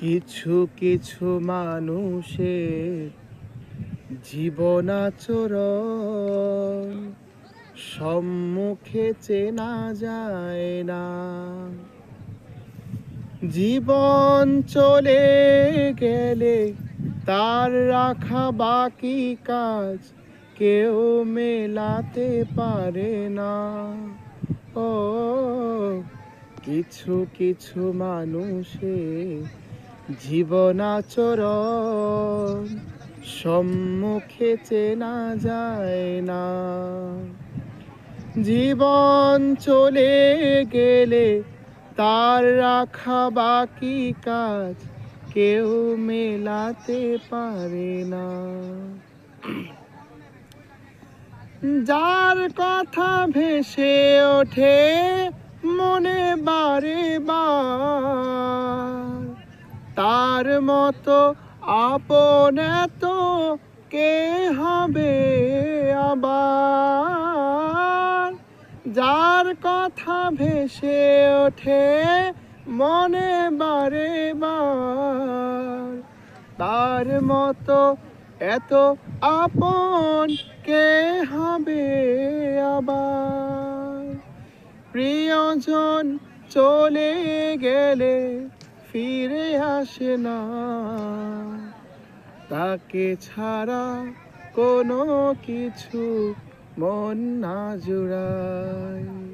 কিছু কিছু মানুষের জীবনাচরণ সম্মুখে চেনা যায় না। জীবন চলে গেলে তার রাখা বাকি কাজ কেউ মেলাতে পারে না। ও কিছু কিছু মানুষের জীবনাচরণ সম্মুখে চেনা যায় না। জীবন চলে গেলে তার রাখা বাকি কাজ কেউ মেলাতে পারে না। যার কথা ভেসে ওঠে মনে বারে বার, তার মতো আপন এত কে হবে আবার। যার কথা ভেসে ওঠে মনে বারে বার, তার মতো এত আপন কে হবে আবার। প্রিয়জন চলে গেলে ফিরে আসে না, তাকে ছাড়া কোনো কিছু মন না জুড়ায়।